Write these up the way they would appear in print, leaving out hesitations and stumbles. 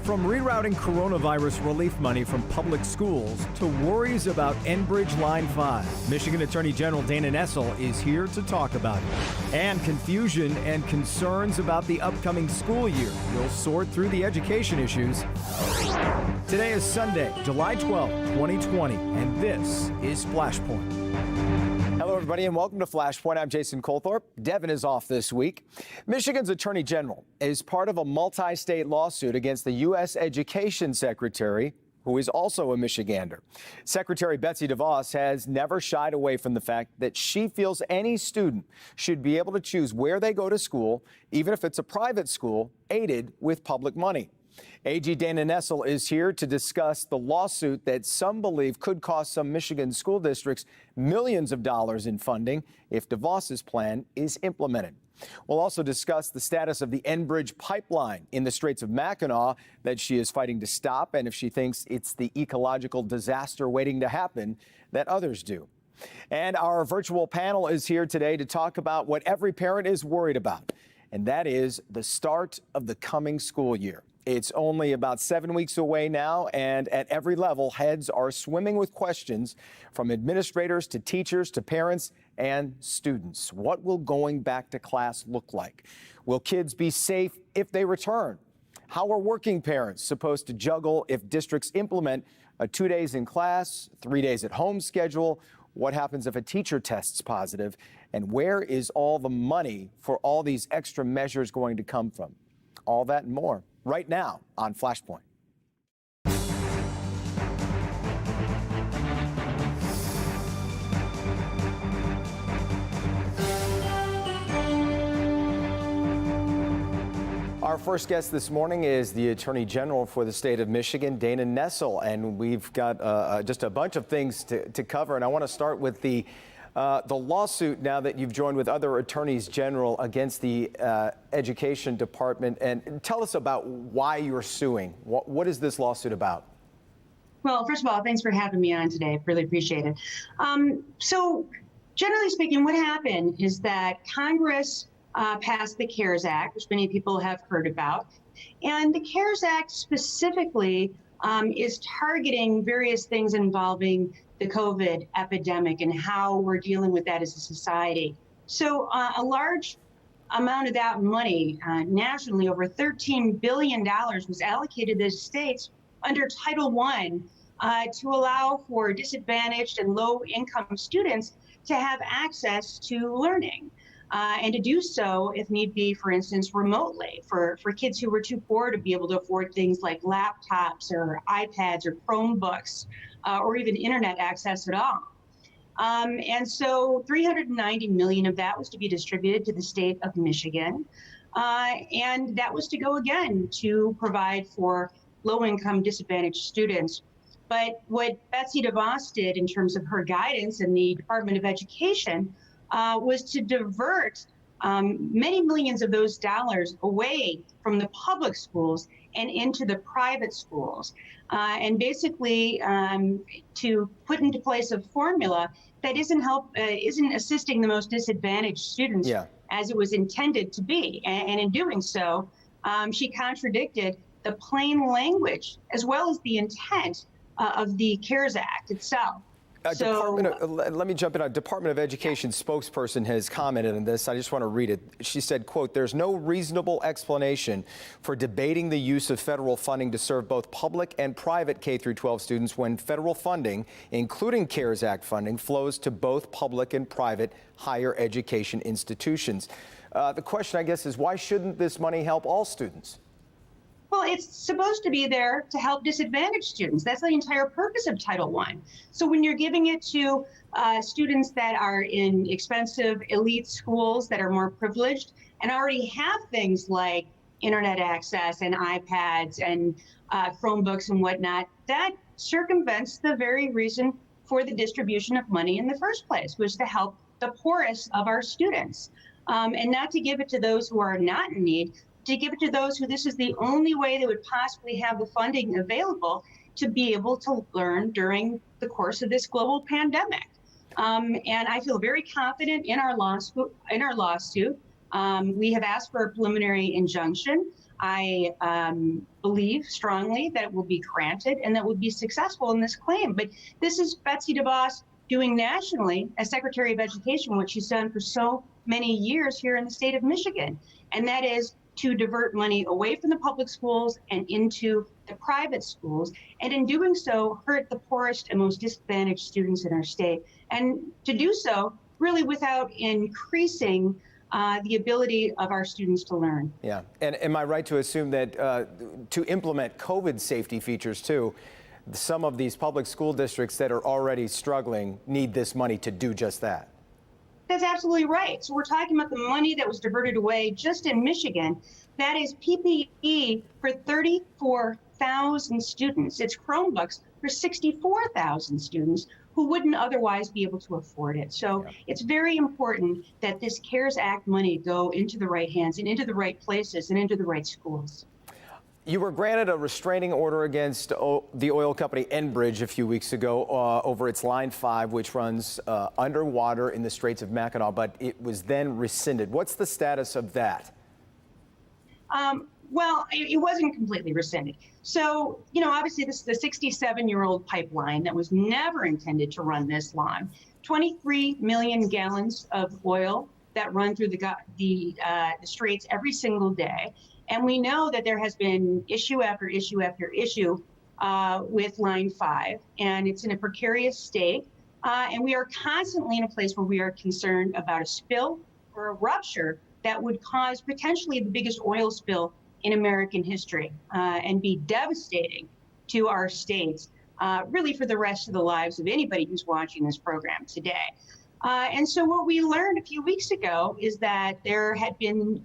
From rerouting coronavirus relief money from public schools to worries about Enbridge Line 5, Michigan Attorney General Dana Nessel is here to talk about it. And confusion and concerns about the upcoming school year. We'll sort through the education issues. Today is Sunday, July 12, 2020, and this is Flashpoint. Hello, everybody, and welcome to Flashpoint. I'm Jason Colthorpe. Devin is off this week. Michigan's Attorney General is part of a multi-state lawsuit against the U.S. Education Secretary, who is also a Michigander. Secretary Betsy DeVos has never shied away from the fact that she feels any student should be able to choose where they go to school, even if it's a private school, aided with public money. AG Dana Nessel is here to discuss the lawsuit that some believe could cost some Michigan school districts millions of dollars in funding if DeVos's plan is implemented. We'll also discuss the status of the Enbridge pipeline in the Straits of Mackinac that she is fighting to stop, and if she thinks it's the ecological disaster waiting to happen that others do. And our virtual panel is here today to talk about what every parent is worried about, and that is the start of the coming school year. It's only about 7 weeks away now, and at every level, heads are swimming with questions from administrators to teachers to parents and students. What will going back to class look like? Will kids be safe if they return? How are working parents supposed to juggle if districts implement a 2 days in class, 3 days at home schedule? What happens if a teacher tests positive? And where is all the money for all these extra measures going to come from? All that and more right now on Flashpoint. Our first guest this morning is the Attorney General for the state of Michigan, Dana Nessel, and we've got just a bunch of things to cover. And I want to start with the lawsuit now that you've joined with other attorneys general against the Education Department. And tell us about why you're suing. What is this lawsuit about? Well, first of all, thanks for having me on today. Really appreciate it. So generally speaking, what happened is that Congress passed the CARES Act, which many people have heard about. And the CARES Act specifically is targeting various things involving the COVID epidemic and how we're dealing with that as a society. So a large amount of that money, nationally, over $13 billion, was allocated to the states under Title I to allow for disadvantaged and low-income students to have access to learning. And to do so, if need be, for instance, remotely, for kids who were too poor to be able to afford things like laptops or iPads or Chromebooks or even internet access at all. And so $390 million of that was to be distributed to the state of Michigan. And that was to go again to provide for low-income disadvantaged students. But what Betsy DeVos did in terms of her guidance in the Department of Education was to divert many millions of those dollars away from the public schools and into the private schools, and basically to put into place a formula that isn't assisting the most disadvantaged students as it was intended to be. And in doing so, she contradicted the plain language as well as the intent of the CARES Act itself. Let me jump in. A Department of Education spokesperson has commented on this. I just want to read it. She said, quote, "There's no reasonable explanation for debating the use of federal funding to serve both public and private K-12 students when federal funding, including CARES Act funding, flows to both public and private higher education institutions." The question, I guess, is why shouldn't this money help all students? Well, it's supposed to be there to help disadvantaged students. That's the entire purpose of Title I. So when you're giving it to students that are in expensive elite schools that are more privileged and already have things like internet access and iPads and Chromebooks and whatnot, that circumvents the very reason for the distribution of money in the first place, which is to help the poorest of our students, and not to give it to those who are not in need, to give it to those who this is the only way they would possibly have the funding available to be able to learn during the course of this global pandemic. And I feel very confident in our lawsuit. We have asked for a preliminary injunction. I believe strongly that it will be granted and that we'll be successful in this claim. But this is Betsy DeVos doing nationally as Secretary of Education what she's done for so many years here in the state of Michigan, and that is to divert money away from the public schools and into the private schools, and in doing so, hurt the poorest and most disadvantaged students in our state, and to do so really without increasing the ability of our students to learn. Yeah, and am I right to assume that to implement COVID safety features too, some of these public school districts that are already struggling need this money to do just that? That's absolutely right. So we're talking about the money that was diverted away just in Michigan. That is PPE for 34,000 students. It's Chromebooks for 64,000 students who wouldn't otherwise be able to afford it. So it's very important that this CARES Act money go into the right hands and into the right places and into the right schools. You were granted a restraining order against the oil company Enbridge a few weeks ago over its Line 5, which runs underwater in the Straits of Mackinac, but it was then rescinded. What's the status of that? Well, it wasn't completely rescinded. So, obviously this is a 67-year-old pipeline that was never intended to run this long. 23 million gallons of oil that run through the Straits every single day. And we know that there has been issue after issue after issue with Line 5, and it's in a precarious state. And we are constantly in a place where we are concerned about a spill or a rupture that would cause potentially the biggest oil spill in American history and be devastating to our states, really for the rest of the lives of anybody who's watching this program today. And so what we learned a few weeks ago is that there had been,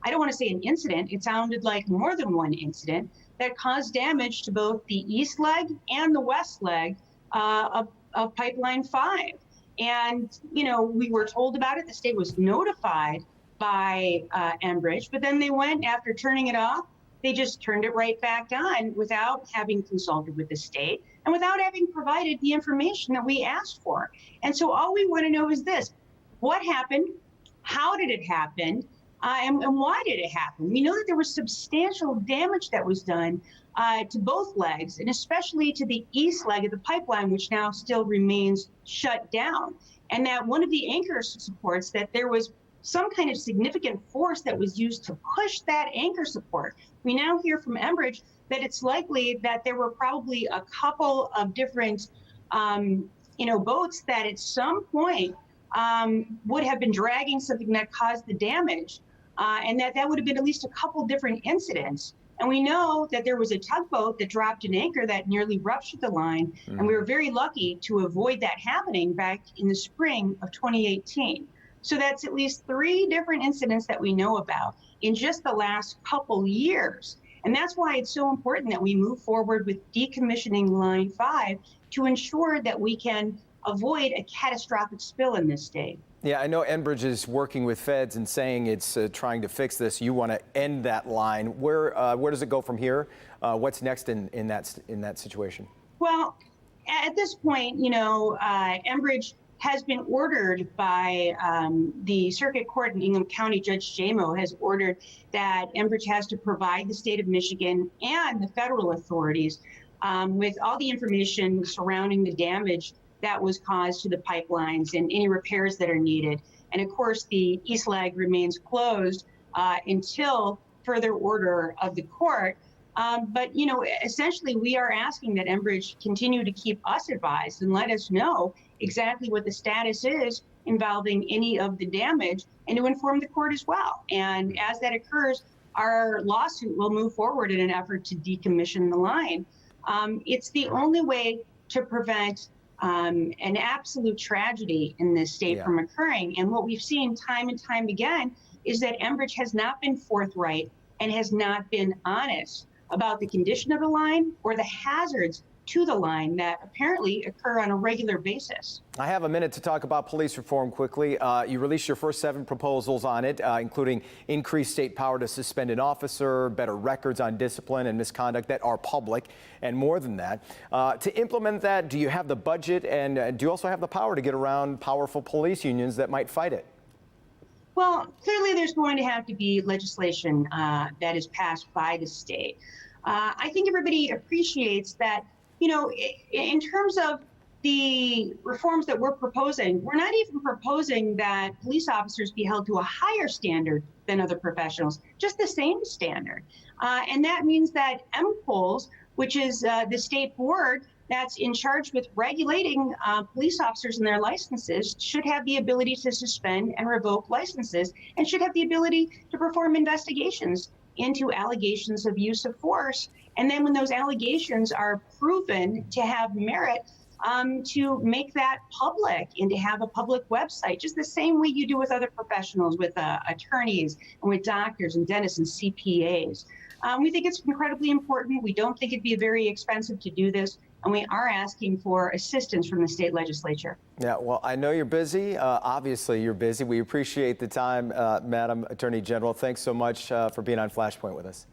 I don't want to say an incident, it sounded like more than one incident that caused damage to both the east leg and the west leg of Pipeline 5. And, we were told about it. The state was notified by Enbridge, but then they went, after turning it off, they just turned it right back on without having consulted with the state and without having provided the information that we asked for. And so all we want to know is this: what happened? How did it happen? And why did it happen? We know that there was substantial damage that was done to both legs, and especially to the east leg of the pipeline, which now still remains shut down. And that one of the anchor supports, that there was some kind of significant force that was used to push that anchor support. We now hear from Enbridge that it's likely that there were probably a couple of different, boats that at some point would have been dragging something that caused the damage, and that would have been at least a couple different incidents. And we know that there was a tugboat that dropped an anchor that nearly ruptured the line, and we were very lucky to avoid that happening back in the spring of 2018. So that's at least 3 different incidents that we know about in just the last couple years. And that's why it's so important that we move forward with decommissioning Line 5 to ensure that we can avoid a catastrophic spill in this state. Yeah, I know Enbridge is working with feds and saying it's trying to fix this. You want to end that line. Where does it go from here? What's next in that situation? Well, at this point, Enbridge has been ordered by the Circuit Court in Ingham County. Judge Jamo has ordered that Enbridge has to provide the state of Michigan and the federal authorities with all the information surrounding the damage that was caused to the pipelines and any repairs that are needed. And of course, the east leg remains closed until further order of the court. But, essentially, we are asking that Enbridge continue to keep us advised and let us know exactly what the status is involving any of the damage, and to inform the court as well. And as that occurs, our lawsuit will move forward in an effort to decommission the line. It's the only way to prevent an absolute tragedy in this state from occurring. And what we've seen time and time again is that Enbridge has not been forthright and has not been honest about the condition of the line or the hazards to the line that apparently occur on a regular basis. I have a minute to talk about police reform quickly. You released your first 7 proposals on it, including increased state power to suspend an officer, better records on discipline and misconduct that are public, and more than that. To implement that, do you have the budget, and do you also have the power to get around powerful police unions that might fight it? Well, clearly there's going to have to be legislation that is passed by the state. I think everybody appreciates that, in terms of the reforms that we're proposing, we're not even proposing that police officers be held to a higher standard than other professionals, just the same standard. And that means that MPOLS, which is the state board that's in charge with regulating police officers and their licenses, should have the ability to suspend and revoke licenses and should have the ability to perform investigations into allegations of use of force. And then when those allegations are proven to have merit, to make that public and to have a public website, just the same way you do with other professionals, with attorneys and with doctors and dentists and CPAs. We think it's incredibly important. We don't think it'd be very expensive to do this, and we are asking for assistance from the state legislature. Yeah, well, I know you're busy. Obviously, you're busy. We appreciate the time, Madam Attorney General. Thanks so much for being on Flashpoint with us.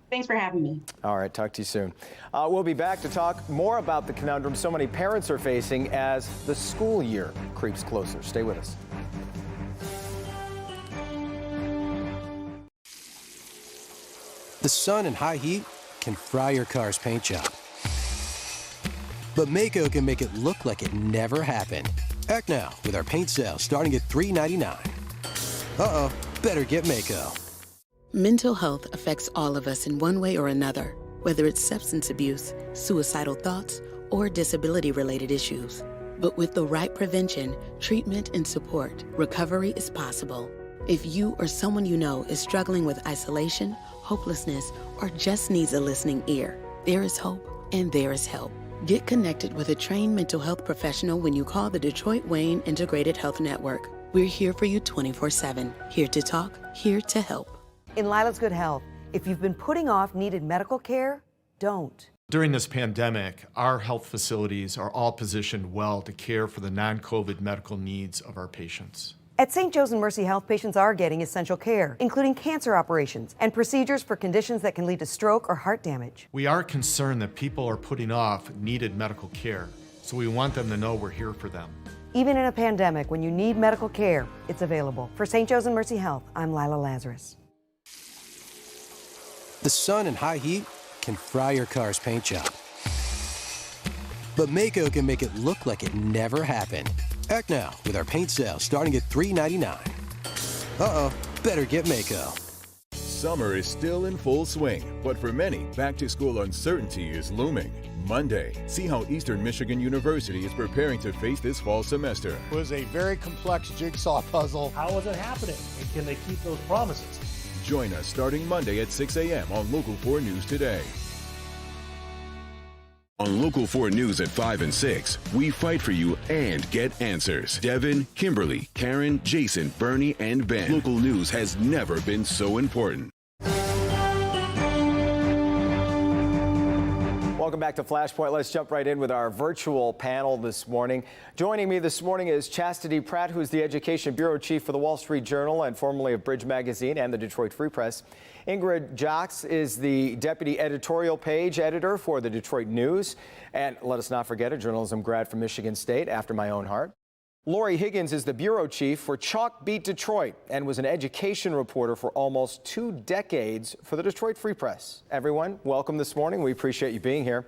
Thanks for having me. All right, talk to you soon. We'll be back to talk more about the conundrum so many parents are facing as the school year creeps closer. Stay with us. The sun and high heat can fry your car's paint job. But Maaco can make it look like it never happened. Act now with our paint sale starting at $3.99. Uh-oh, better get Maaco. Mental health affects all of us in one way or another, whether it's substance abuse, suicidal thoughts, or disability-related issues. But with the right prevention, treatment, and support, recovery is possible. If you or someone you know is struggling with isolation, hopelessness, or just needs a listening ear, there is hope and there is help. Get connected with a trained mental health professional when you call the Detroit Wayne Integrated Health Network. We're here for you 24/7, here to talk, here to help. In Lila's Good Health, if you've been putting off needed medical care, don't. During this pandemic, our health facilities are all positioned well to care for the non-COVID medical needs of our patients. At St. Joe's and Mercy Health, patients are getting essential care, including cancer operations and procedures for conditions that can lead to stroke or heart damage. We are concerned that people are putting off needed medical care, so we want them to know we're here for them. Even in a pandemic, when you need medical care, it's available. For St. Joe's and Mercy Health, I'm Lila Lazarus. The sun and high heat can fry your car's paint job. But Maaco can make it look like it never happened. Act now with our paint sale starting at $3.99. Uh-oh, better get Maaco. Summer is still in full swing, but for many, back-to-school uncertainty is looming. Monday, see how Eastern Michigan University is preparing to face this fall semester. It was a very complex jigsaw puzzle. How is it happening? And can they keep those promises? Join us starting Monday at 6 a.m. on Local 4 News Today. On Local 4 News at 5 and 6, we fight for you and get answers. Devin, Kimberly, Karen, Jason, Bernie, and Ben. Local news has never been so important. Welcome back to Flashpoint. Let's jump right in with our virtual panel this morning. Joining me this morning is Chastity Pratt, who's the Education Bureau Chief for the Wall Street Journal and formerly of Bridge Magazine and the Detroit Free Press. Ingrid Jocks is the Deputy Editorial Page Editor for the Detroit News. And let us not forget, a journalism grad from Michigan State, after my own heart. Lori Higgins is the Bureau Chief for Chalk Beat Detroit and was an education reporter for almost 2 decades for the Detroit Free Press. Everyone, welcome this morning. We appreciate you being here.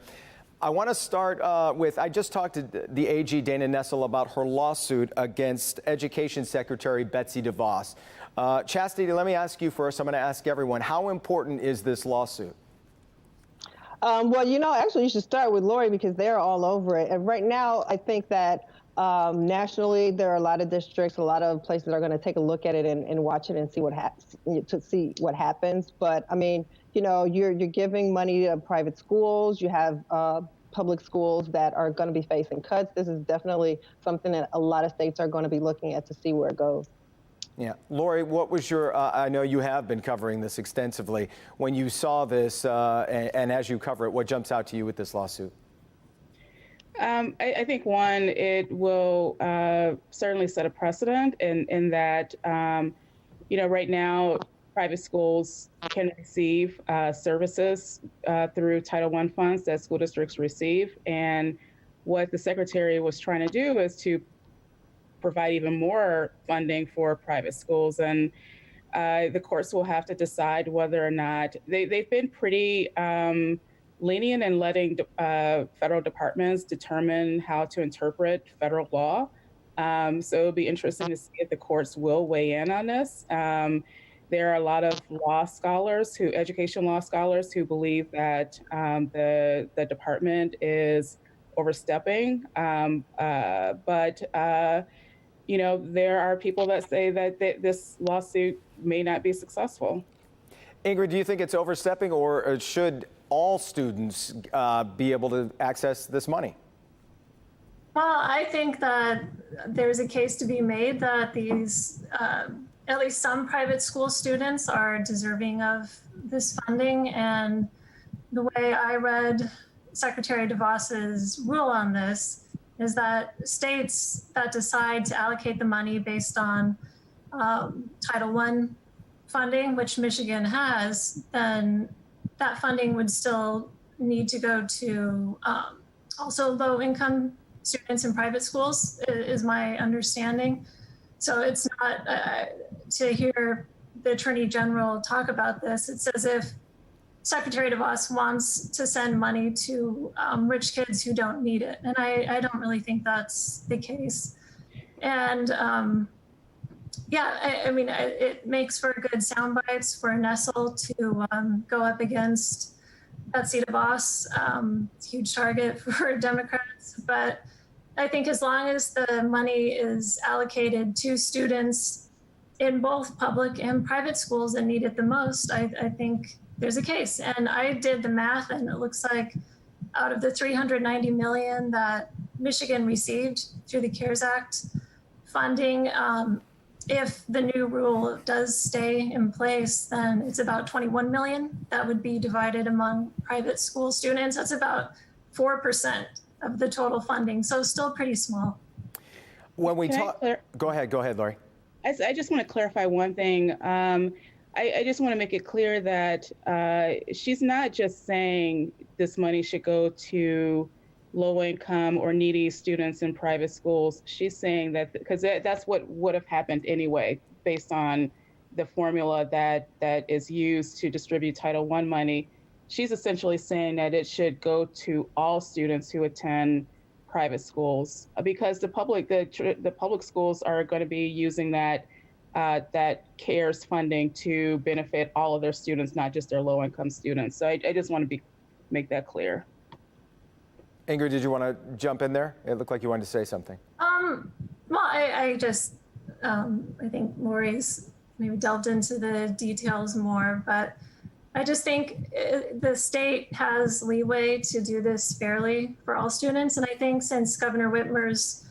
I want to start with, I just talked to the AG Dana Nessel about her lawsuit against Education Secretary Betsy DeVos. Chastity, let me ask you first. I'm going to ask everyone, how important is this lawsuit? Well, actually you should start with Lori because they're all over it. And right now, I think that nationally, there are a lot of districts, a lot of places that are going to take a look at it and watch it and see what happens. But I mean, you're giving money to private schools. You have public schools that are going to be facing cuts. This is definitely something that a lot of states are going to be looking at to see where it goes. Yeah. Lori, what was your, I know you have been covering this extensively. When you saw this and as you cover it, what jumps out to you with this lawsuit? I think, one, it will certainly set a precedent in that, right now, private schools can receive services through Title I funds that school districts receive. And what the secretary was trying to do is to provide even more funding for private schools. And the courts will have to decide whether or not they've been pretty lenient in letting federal departments determine how to interpret federal law. So it'll be interesting to see if the courts will weigh in on this. There are a lot of education law scholars who believe that the department is overstepping. But there are people that say that this lawsuit may not be successful. Ingrid, do you think it's overstepping, or should all students be able to access this money? Well, I think that there's a case to be made that these, at least some private school students are deserving of this funding. And the way I read Secretary DeVos's rule on this is that states that decide to allocate the money based on Title I funding, which Michigan has, then that funding would still need to go to also low-income students in private schools, is my understanding. So it's not, to hear the Attorney General talk about this, it's as if Secretary DeVos wants to send money to rich kids who don't need it. And I don't really think that's the case. And I mean, it makes for good sound bites for Nestle to go up against Betsy DeVos, huge target for Democrats. But I think as long as the money is allocated to students in both public and private schools that need it the most, I think there's a case. And I did the math, and it looks like out of the $390 million that Michigan received through the CARES Act funding, if the new rule does stay in place, then it's about 21 million that would be divided among private school students. That's about 4% of the total funding, so still pretty small. When we talk, go ahead, Lori. I just want to clarify one thing. I just want to make it clear that she's not just saying this money should go to low-income or needy students in private schools. She's saying that because that's what would have happened anyway, based on the formula that is used to distribute Title I money. She's essentially saying that it should go to all students who attend private schools, because the public schools are going to be using that CARES funding to benefit all of their students, not just their low-income students. So I just want to make that clear. Ingrid, did you want to jump in there? It looked like you wanted to say something. Well, I think Lori's maybe delved into the details more, but I just think the state has leeway to do this fairly for all students. And I think since Governor Whitmer's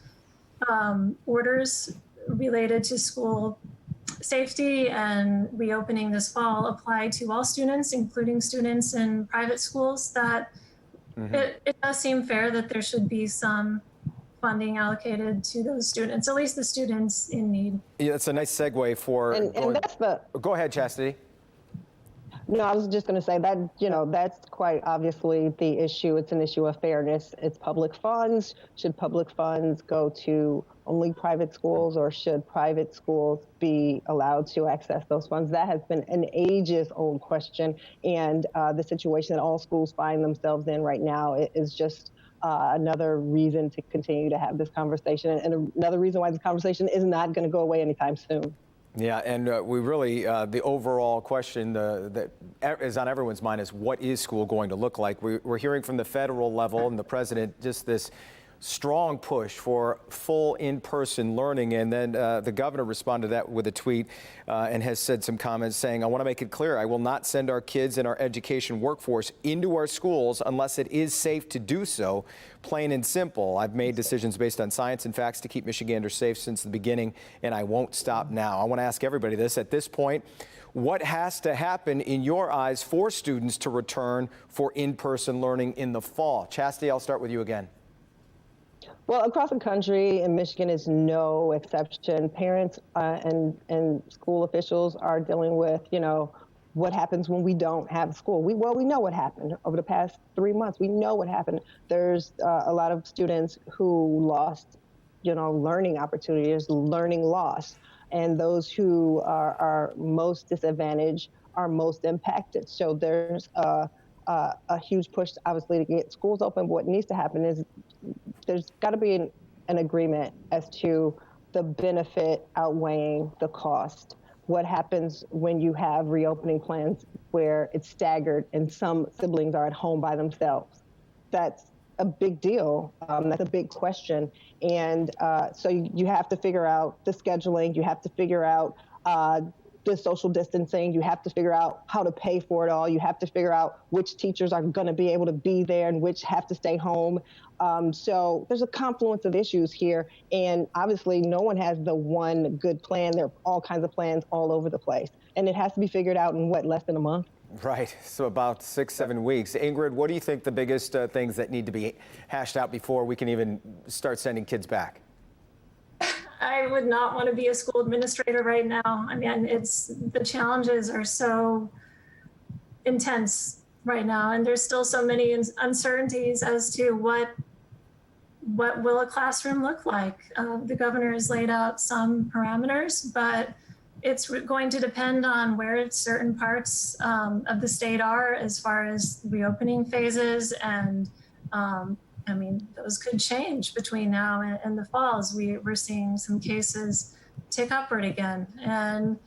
orders related to school safety and reopening this fall apply to all students, including students in private schools, that it does seem fair that there should be some funding allocated to those students, at least the students in need. Yeah, it's a nice segue for. Go ahead, Chastity. No, I was just going to say that, that's quite obviously the issue. It's an issue of fairness. It's public funds. Should public funds go to only private schools, or should private schools be allowed to access those funds? That has been an ages-old question, and the situation that all schools find themselves in right now is just another reason to continue to have this conversation, and another reason why this conversation is not going to go away anytime soon. Yeah, and we really, the overall question that is on everyone's mind is, what is school going to look like? We're hearing from the federal level and the president just this strong push for full in-person learning. And then the governor responded to that with a tweet and has said some comments saying, I want to make it clear, I will not send our kids and our education workforce into our schools unless it is safe to do so, plain and simple. I've made decisions based on science and facts to keep Michiganders safe since the beginning, and I won't stop now. I want to ask everybody this at this point. What has to happen in your eyes for students to return for in-person learning in the fall? Chastity, I'll start with you again. Well, across the country, and Michigan is no exception, parents and school officials are dealing with, what happens when we don't have school. We know what happened over the past 3 months. We know what happened. There's a lot of students who lost learning opportunities, learning loss. And those who are most disadvantaged are most impacted. So there's a huge push, obviously, to get schools open. But what needs to happen is there's got to be an agreement as to the benefit outweighing the cost. What happens when you have reopening plans where it's staggered and some siblings are at home by themselves? That's a big deal. That's a big question. And so you have to figure out the scheduling. You have to figure out the social distancing. You have to figure out how to pay for it all. You have to figure out which teachers are going to be able to be there and which have to stay home. So there's a confluence of issues here. And obviously, no one has the one good plan. There are all kinds of plans all over the place. And it has to be figured out in, less than a month? Right. So about 6-7 weeks. Ingrid, what do you think the biggest things that need to be hashed out before we can even start sending kids back? I would not want to be a school administrator right now. I mean, the challenges are so intense right now, and there's still so many uncertainties as to what will a classroom look like. The governor has laid out some parameters, but it's going to depend on where certain parts of the state are as far as reopening phases. And I mean, those could change between now and the fall as we're seeing some cases tick upward again. And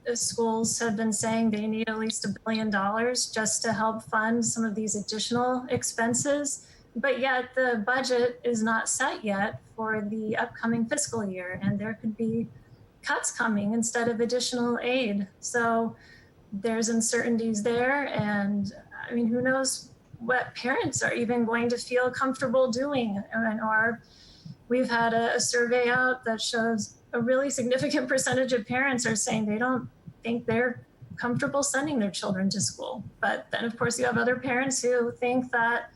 the schools have been saying they need at least $1 billion just to help fund some of these additional expenses. But yet the budget is not set yet for the upcoming fiscal year, and there could be cuts coming instead of additional aid. So there's uncertainties there. And I mean, who knows what parents are even going to feel comfortable doing. Or we've had a survey out that shows a really significant percentage of parents are saying they don't think they're comfortable sending their children to school. But then of course you have other parents who think that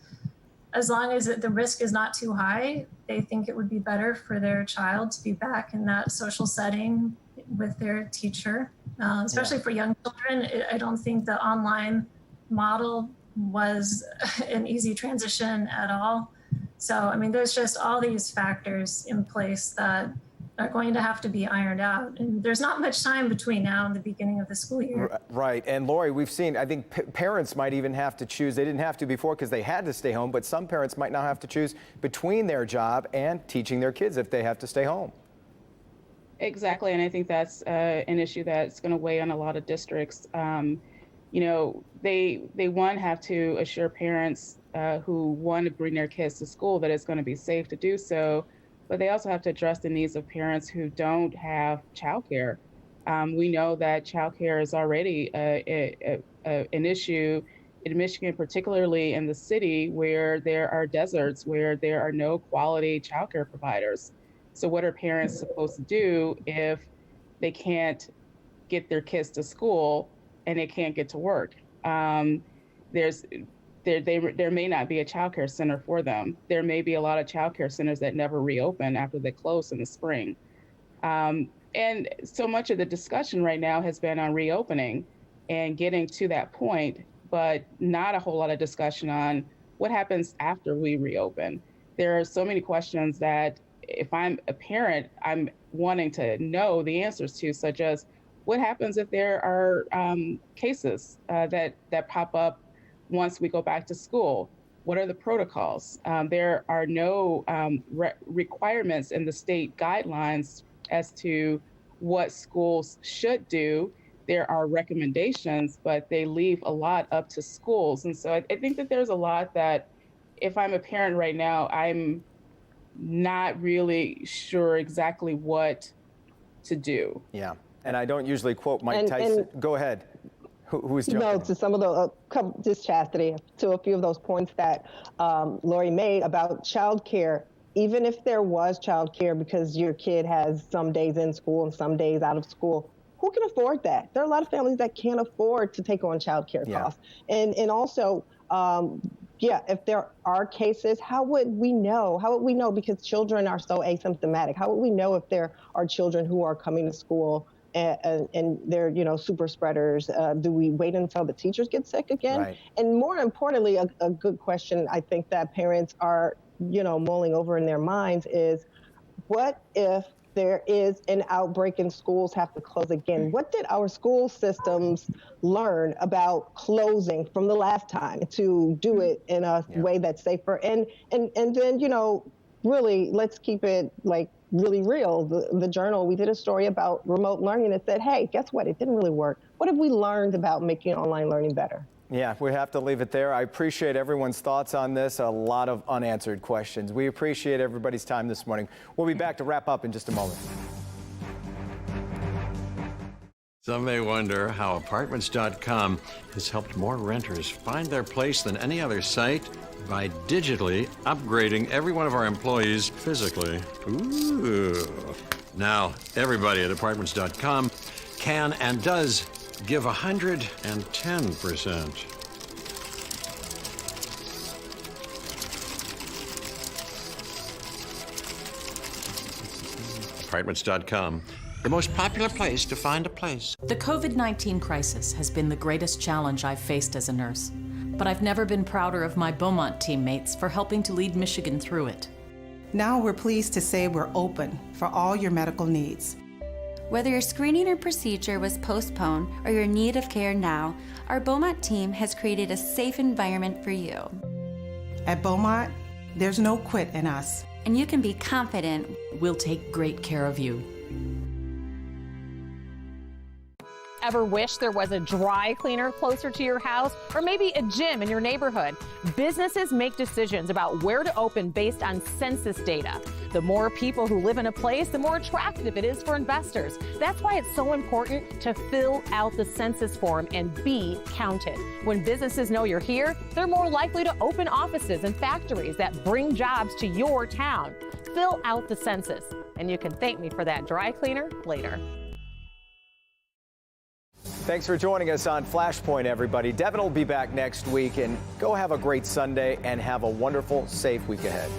as long as the risk is not too high, they think it would be better for their child to be back in that social setting with their teacher, especially for young children. I don't think the online model was an easy transition at all. So, I mean, there's just all these factors in place that are going to have to be ironed out. And there's not much time between now and the beginning of the school year. Right. And Lori, we've seen, I think parents might even have to choose. They didn't have to before because they had to stay home, but some parents might now have to choose between their job and teaching their kids if they have to stay home. Exactly. And I think that's an issue that's going to weigh on a lot of districts. You know, they have to assure parents who want to bring their kids to school that it's going to be safe to do so, but they also have to address the needs of parents who don't have childcare. We know that childcare is already an issue in Michigan, particularly in the city where there are deserts, where there are no quality childcare providers. So what are parents supposed to do if they can't get their kids to school and they can't get to work? There may not be a childcare center for them. There may be a lot of childcare centers that never reopen after they close in the spring. And so much of the discussion right now has been on reopening and getting to that point, but not a whole lot of discussion on what happens after we reopen. There are so many questions that if I'm a parent, I'm wanting to know the answers to, such as what happens if there are cases that pop up once we go back to school? What are the protocols? There are no requirements in the state guidelines as to what schools should do. There are recommendations, but they leave a lot up to schools. And so I think that there's a lot that if I'm a parent right now, I'm not really sure exactly what to do. Yeah. And I don't usually quote Mike Tyson. Go ahead. Who's joking? No, to some of the, just Chastity, to a few of those points that Lori made about childcare. Even if there was childcare because your kid has some days in school and some days out of school, who can afford that? There are a lot of families that can't afford to take on childcare costs. And also, if there are cases, how would we know? How would we know? Because children are so asymptomatic. How would we know if there are children who are coming to school and they're, super spreaders? Do we wait until the teachers get sick again? Right. And more importantly, a good question I think that parents are, mulling over in their minds is, what if there is an outbreak and schools have to close again? What did our school systems learn about closing from the last time to do it in a way that's safer? And then, you know, really, let's keep it like really real. The Journal, we did a story about remote learning that said, hey, guess what? It didn't really work. What have we learned about making online learning better? Yeah, we have to leave it there. I appreciate everyone's thoughts on this. A lot of unanswered questions. We appreciate everybody's time this morning. We'll be back to wrap up in just a moment. Some may wonder how Apartments.com has helped more renters find their place than any other site by digitally upgrading every one of our employees physically. Ooh. Now, everybody at Apartments.com can and does give 110%. Apartments.com, the most popular place to find a place. The COVID-19 crisis has been the greatest challenge I've faced as a nurse, but I've never been prouder of my Beaumont teammates for helping to lead Michigan through it. Now we're pleased to say we're open for all your medical needs. Whether your screening or procedure was postponed or you're in need of care now, our Beaumont team has created a safe environment for you. At Beaumont, there's no quit in us. And you can be confident we'll take great care of you. Ever wish there was a dry cleaner closer to your house, or maybe a gym in your neighborhood? Businesses make decisions about where to open based on census data. The more people who live in a place, the more attractive it is for investors. That's why it's so important to fill out the census form and be counted. When businesses know you're here, they're more likely to open offices and factories that bring jobs to your town. Fill out the census, and you can thank me for that dry cleaner later. Thanks for joining us on Flashpoint, everybody. Devin will be back next week, and go have a great Sunday and have a wonderful, safe week ahead.